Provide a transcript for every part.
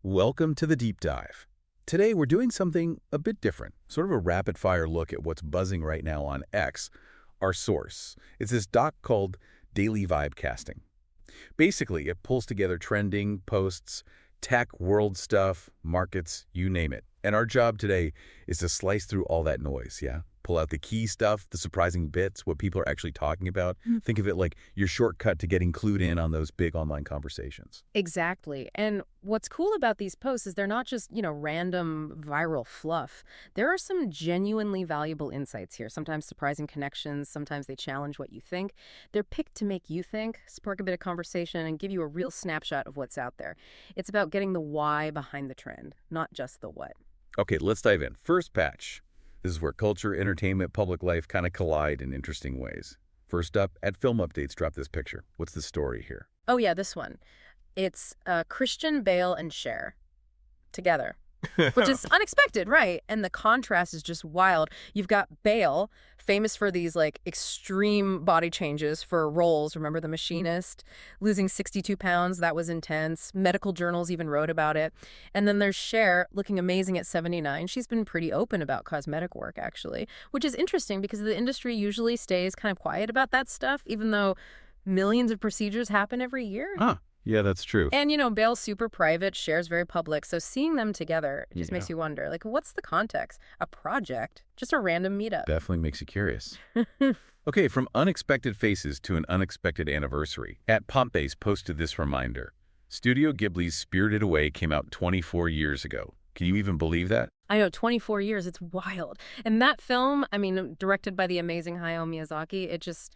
Welcome to the Deep Dive. Today we're doing something a bit different, sort of a rapid-fire look at what's buzzing right now on X, our source. It's this doc called Daily Vibecasting. Basically, it pulls together trending posts, tech, world stuff, markets, you name it. And our job today is to slice through all that noise, yeah? Pull out the key stuff, the surprising bits, what people are actually talking about. Think of it like your shortcut to getting clued in on those big online conversations. Exactly. And what's cool about these posts is they're not just, random viral fluff. There are some genuinely valuable insights here, sometimes surprising connections, sometimes they challenge what you think. They're picked to make you think, spark a bit of conversation, and give you a real snapshot of what's out there. It's about getting the why behind the trend, not just the what. Okay, let's dive in. First patch. This is where culture, entertainment, public life kind of collide in interesting ways. First up, at Film Updates dropped this picture. What's the story here? Oh, yeah, this one. It's Christian Bale and Cher together. Which is unexpected, right? And the contrast is just wild. You've got Bale, famous for these extreme body changes for roles. Remember The Machinist? Losing 62 pounds, that was intense. Medical journals even wrote about it. And then there's Cher, looking amazing at 79. She's been pretty open about cosmetic work, actually, which is interesting because the industry usually stays kind of quiet about that stuff, even though millions of procedures happen every year. Huh. Yeah, that's true. And, Bale's super private, Cher's very public, so seeing them together just makes you wonder, what's the context? A project? Just a random meetup? Definitely makes you curious. Okay, from unexpected faces to an unexpected anniversary. At Pompey's posted this reminder. Studio Ghibli's Spirited Away came out 24 years ago. Can you even believe that? I know, 24 years, it's wild. And that film, directed by the amazing Hayao Miyazaki, it just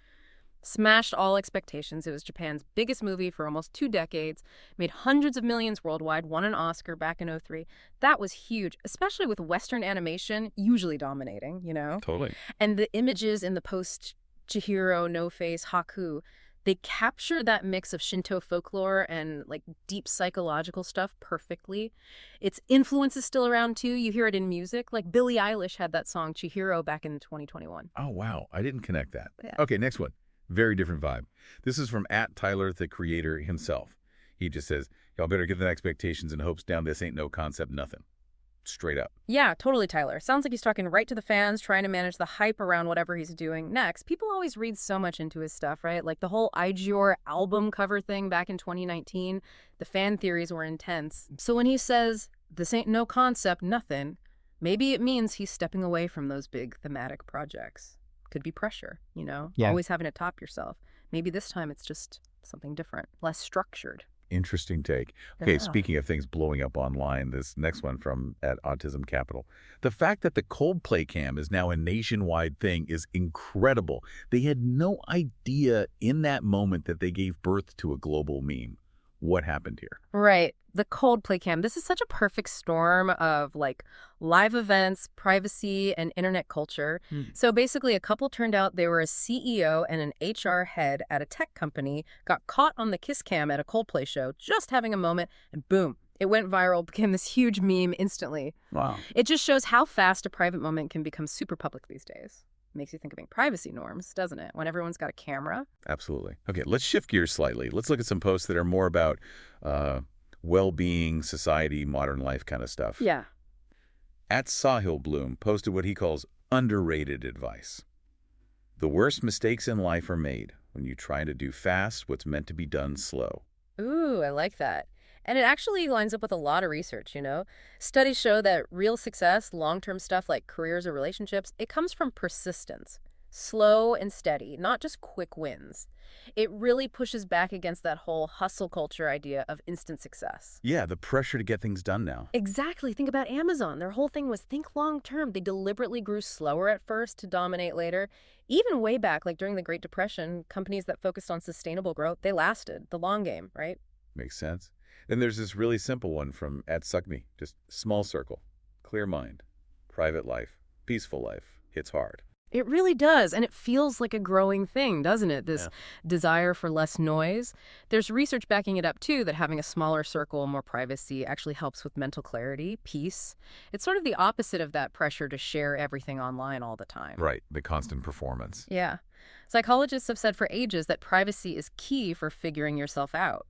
smashed all expectations. It was Japan's biggest movie for almost 2 decades, made hundreds of millions worldwide, won an Oscar back in '03. That was huge, especially with Western animation usually dominating, Totally. And the images in the post-Chihiro, No-Face, Haku, they capture that mix of Shinto folklore and deep psychological stuff perfectly. Its influence is still around too. You hear it in music. Billie Eilish had that song Chihiro back in 2021. Oh, wow. I didn't connect that. Yeah. Okay, next one. Very different vibe. This is from @Tyler, the creator himself. He just says, y'all better get the expectations and hopes down. This ain't no concept, nothing. Straight up. Yeah, totally, Tyler. Sounds like he's talking right to the fans, trying to manage the hype around whatever he's doing next. People always read so much into his stuff, right? Like the whole Igior album cover thing back in 2019. The fan theories were intense. So when he says, this ain't no concept, nothing, maybe it means he's stepping away from those big thematic projects. Could be pressure, Yeah. Always having to top yourself. Maybe this time it's just something different, less structured. Interesting take. Okay, Yeah. speaking of things blowing up online, this next one from @Autism Capital. The fact that the Coldplay cam is now a nationwide thing is incredible. They had no idea in that moment that they gave birth to a global meme. What happened here? Right. The Coldplay cam. This is such a perfect storm of live events, privacy, and internet culture. So basically, a couple turned out they were a CEO and an HR head at a tech company, got caught on the kiss cam at a Coldplay show, just having a moment, and boom, it went viral, became this huge meme instantly. Wow. It just shows how fast a private moment can become super public these days. Makes you think of privacy norms, doesn't it? When everyone's got a camera. Absolutely. Okay, let's shift gears slightly. Let's look at some posts that are more about well-being, society, modern life kind of stuff. Yeah. @Sahil Bloom posted what he calls underrated advice. The worst mistakes in life are made when you try to do fast what's meant to be done slow. Ooh, I like that. And it actually lines up with a lot of research, Studies show that real success, long-term stuff like careers or relationships, it comes from persistence. Slow and steady, not just quick wins. It really pushes back against that whole hustle culture idea of instant success. Yeah, the pressure to get things done now. Exactly. Think about Amazon. Their whole thing was think long-term. They deliberately grew slower at first to dominate later. Even way back, during the Great Depression, companies that focused on sustainable growth, they lasted. The long game, right? Makes sense. Then there's this really simple one from @Suckme. Just small circle, clear mind, private life, peaceful life, hits hard. It really does, and it feels like a growing thing, doesn't it? This desire for less noise. There's research backing it up, too, that having a smaller circle, more privacy, actually helps with mental clarity, peace. It's sort of the opposite of that pressure to share everything online all the time. Right, the constant performance. Yeah. Psychologists have said for ages that privacy is key for figuring yourself out.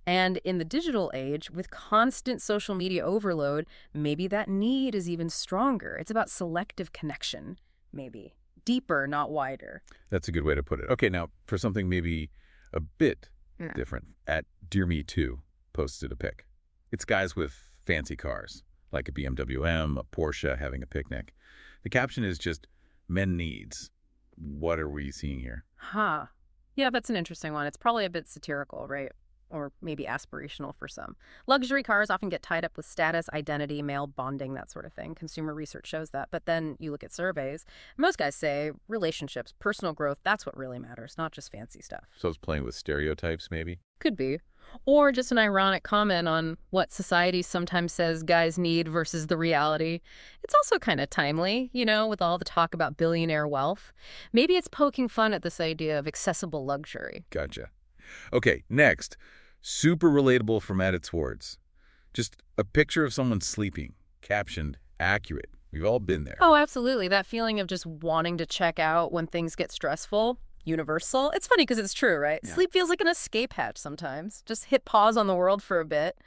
And in the digital age, with constant social media overload, maybe that need is even stronger. It's about selective connection, maybe. Deeper, not wider. That's a good way to put it. Okay, now for something maybe a bit different, at Dear Me Too posted a pic. It's guys with fancy cars, like a BMW M, a Porsche, having a picnic. The caption is just, men needs. What are we seeing here? Huh. Yeah, that's an interesting one. It's probably a bit satirical, right? Or maybe aspirational for some. Luxury cars often get tied up with status, identity, male bonding, that sort of thing. Consumer research shows that. But then you look at surveys, most guys say relationships, personal growth, that's what really matters, not just fancy stuff. So it's playing with stereotypes, maybe? Could be. Or just an ironic comment on what society sometimes says guys need versus the reality. It's also kind of timely, with all the talk about billionaire wealth. Maybe it's poking fun at this idea of accessible luxury. Gotcha. Okay, next. Super relatable from at its words. Just a picture of someone sleeping, captioned, accurate. We've all been there. Oh, absolutely. That feeling of just wanting to check out when things get stressful. Universal. It's funny because it's true, right? Yeah. Sleep feels like an escape hatch sometimes. Just hit pause on the world for a bit.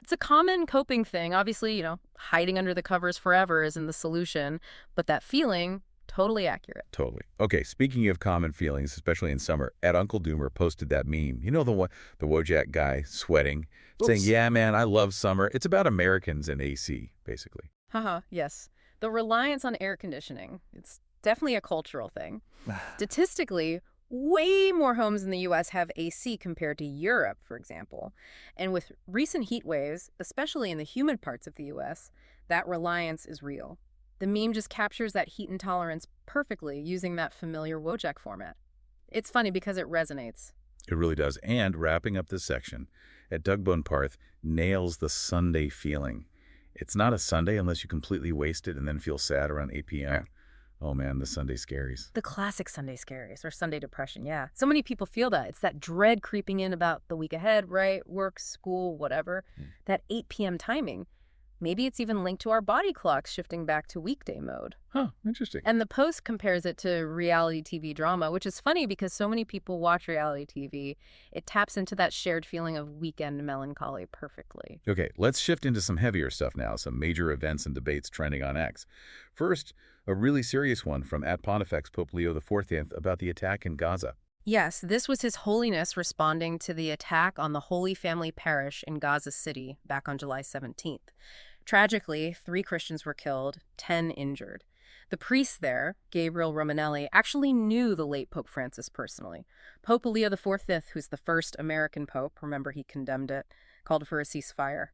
It's a common coping thing. Obviously, hiding under the covers forever isn't the solution, but that feeling, totally accurate. Totally. Okay, speaking of common feelings, especially in summer, at Uncle Doomer posted that meme. You know the one, the Wojak guy sweating, saying, yeah, man, I love summer. It's about Americans and AC, basically. Haha, yes. The reliance on air conditioning. It's definitely a cultural thing. Statistically, way more homes in the U.S. have AC compared to Europe, for example. And with recent heat waves, especially in the humid parts of the U.S., that reliance is real. The meme just captures that heat intolerance perfectly using that familiar Wojak format. It's funny because it resonates. It really does. And wrapping up this section, at Doug Boneparth nails the Sunday feeling. It's not a Sunday unless you completely waste it and then feel sad around 8 p.m. Oh, man, the Sunday scaries. The classic Sunday scaries or Sunday depression, yeah. So many people feel that. It's that dread creeping in about the week ahead, right? Work, school, whatever. That 8 p.m. timing. Maybe it's even linked to our body clocks shifting back to weekday mode. Huh, interesting. And the Post compares it to reality TV drama, which is funny because so many people watch reality TV. It taps into that shared feeling of weekend melancholy perfectly. Okay, let's shift into some heavier stuff now, some major events and debates trending on X. First, a really serious one from @Pontifex Pope Leo XIV about the attack in Gaza. Yes, this was His Holiness responding to the attack on the Holy Family Parish in Gaza City back on July 17th. Tragically, 3 Christians were killed, 10 injured. The priest there, Gabriel Romanelli, actually knew the late Pope Francis personally. Pope Leo XIV, who's the first American pope, remember he condemned it, called for a ceasefire.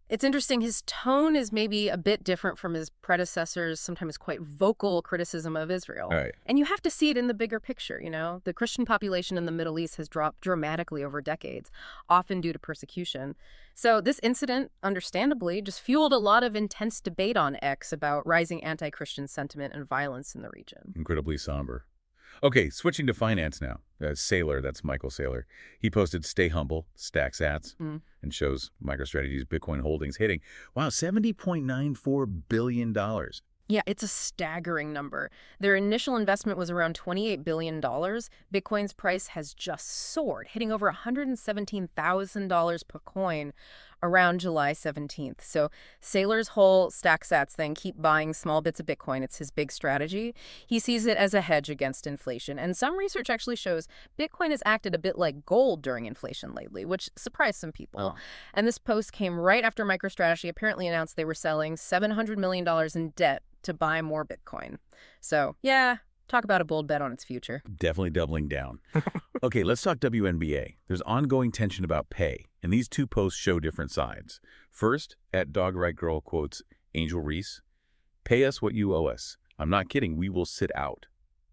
It's interesting, his tone is maybe a bit different from his predecessors' sometimes quite vocal criticism of Israel. All right. And you have to see it in the bigger picture, The Christian population in the Middle East has dropped dramatically over decades, often due to persecution. So this incident, understandably, just fueled a lot of intense debate on X about rising anti-Christian sentiment and violence in the region. Incredibly somber. Okay, switching to finance now. Saylor, that's Michael Saylor. He posted Stay Humble, Stack Sats, and shows MicroStrategy's Bitcoin holdings hitting, wow, $70.94 billion. Yeah, it's a staggering number. Their initial investment was around $28 billion. Bitcoin's price has just soared, hitting over $117,000 per coin around July 17th. So Saylor's whole Stack Sats thing, keep buying small bits of Bitcoin, it's his big strategy. He sees it as a hedge against inflation. And some research actually shows Bitcoin has acted a bit like gold during inflation lately, which surprised some people. Oh. And this post came right after MicroStrategy apparently announced they were selling $700 million in debt to buy more Bitcoin. So, yeah, talk about a bold bet on its future. Definitely doubling down. Okay, let's talk WNBA. There's ongoing tension about pay, and these two posts show different sides. First, @DogRightGirl quotes Angel Reese, "Pay us what you owe us. I'm not kidding, we will sit out."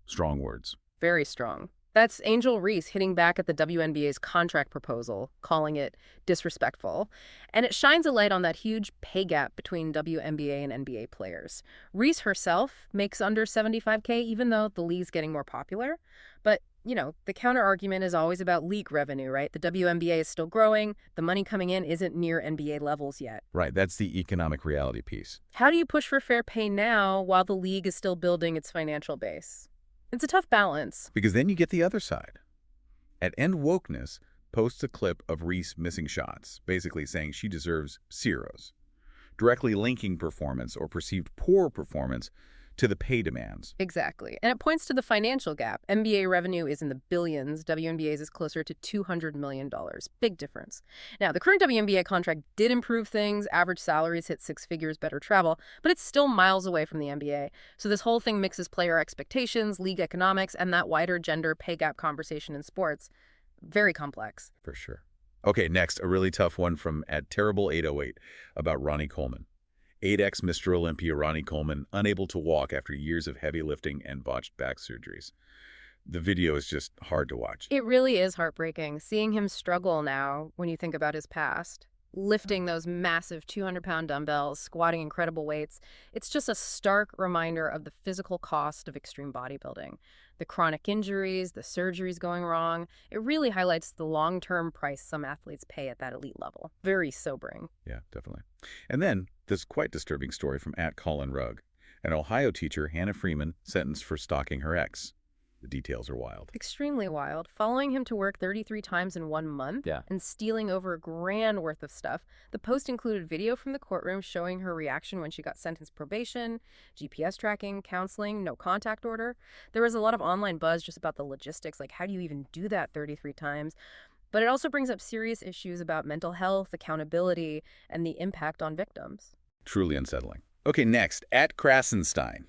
Strong words. Very strong. That's Angel Reese hitting back at the WNBA's contract proposal, calling it disrespectful. And it shines a light on that huge pay gap between WNBA and NBA players. Reese herself makes under $75K, even though the league's getting more popular. But, the counter-argument is always about league revenue, right? The WNBA is still growing. The money coming in isn't near NBA levels yet. Right, that's the economic reality piece. How do you push for fair pay now while the league is still building its financial base? It's a tough balance. Because then you get the other side. At End Wokeness, posts a clip of Reese missing shots, basically saying she deserves zeros, directly linking performance or perceived poor performance to the pay demands. Exactly. And it points to the financial gap. NBA revenue is in the billions. WNBA's is closer to $200 million. Big difference. Now, the current WNBA contract did improve things. Average salaries hit six figures, better travel, but it's still miles away from the NBA. So this whole thing mixes player expectations, league economics, and that wider gender pay gap conversation in sports. Very complex. For sure. Okay, next, a really tough one from @Terrible808 about Ronnie Coleman. 8X Mr. Olympia Ronnie Coleman, unable to walk after years of heavy lifting and botched back surgeries. The video is just hard to watch. It really is heartbreaking, seeing him struggle now when you think about his past. Lifting those massive 200-pound dumbbells, squatting incredible weights. It's just a stark reminder of the physical cost of extreme bodybuilding. The chronic injuries, the surgeries going wrong. It really highlights the long-term price some athletes pay at that elite level. Very sobering. Yeah, definitely. And then, this quite disturbing story from @ColinRugg. An Ohio teacher, Hannah Freeman, sentenced for stalking her ex. The details are wild. Extremely wild. Following him to work 33 times in 1 month and stealing over $1,000 worth of stuff. The post included video from the courtroom showing her reaction when she got sentenced probation, GPS tracking, counseling, no contact order. There was a lot of online buzz just about the logistics, like how do you even do that 33 times? But it also brings up serious issues about mental health, accountability, and the impact on victims. Truly unsettling. Okay, next, @Krasenstein.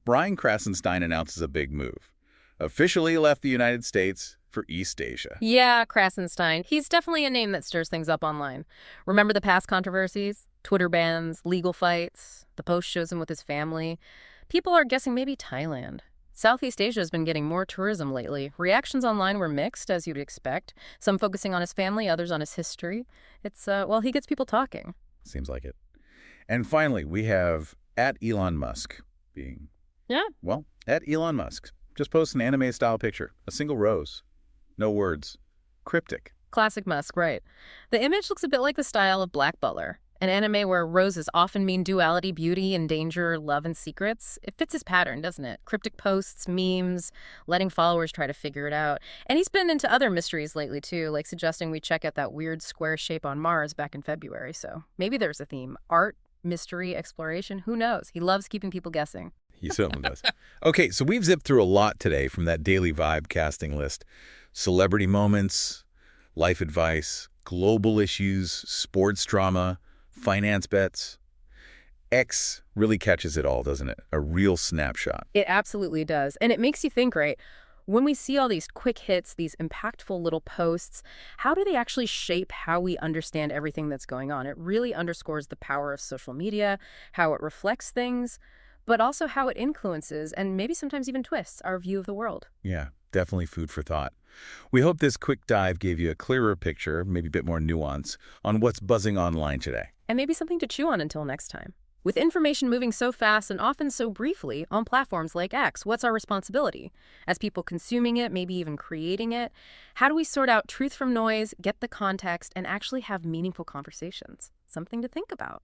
Brian Krasenstein announces a big move. Officially left the United States for East Asia. Yeah, Krasenstein. He's definitely a name that stirs things up online. Remember the past controversies? Twitter bans, legal fights. The post shows him with his family. People are guessing maybe Thailand. Southeast Asia has been getting more tourism lately. Reactions online were mixed, as you'd expect. Some focusing on his family, others on his history. It's, well, he gets people talking. Seems like it. And finally, we have @Elon Musk being... Yeah. Well, @Elon Musk. Just post an anime-style picture. A single rose. No words. Cryptic. Classic Musk, right. The image looks a bit like the style of Black Butler, an anime where roses often mean duality, beauty, and danger, love, and secrets. It fits his pattern, doesn't it? Cryptic posts, memes, letting followers try to figure it out. And he's been into other mysteries lately, too, like suggesting we check out that weird square shape on Mars back in February. So maybe there's a theme. Art, mystery, exploration, who knows? He loves keeping people guessing. He certainly does. Okay, so we've zipped through a lot today from that daily vibe casting list. Celebrity moments, life advice, global issues, sports drama, finance bets. X really catches it all, doesn't it? A real snapshot. It absolutely does. And it makes you think, right? When we see all these quick hits, these impactful little posts, how do they actually shape how we understand everything that's going on? It really underscores the power of social media, how it reflects things, but also how it influences and maybe sometimes even twists our view of the world. Yeah, definitely food for thought. We hope this quick dive gave you a clearer picture, maybe a bit more nuance, on what's buzzing online today. And maybe something to chew on until next time. With information moving so fast and often so briefly on platforms like X, what's our responsibility? As people consuming it, maybe even creating it, how do we sort out truth from noise, get the context, and actually have meaningful conversations? Something to think about.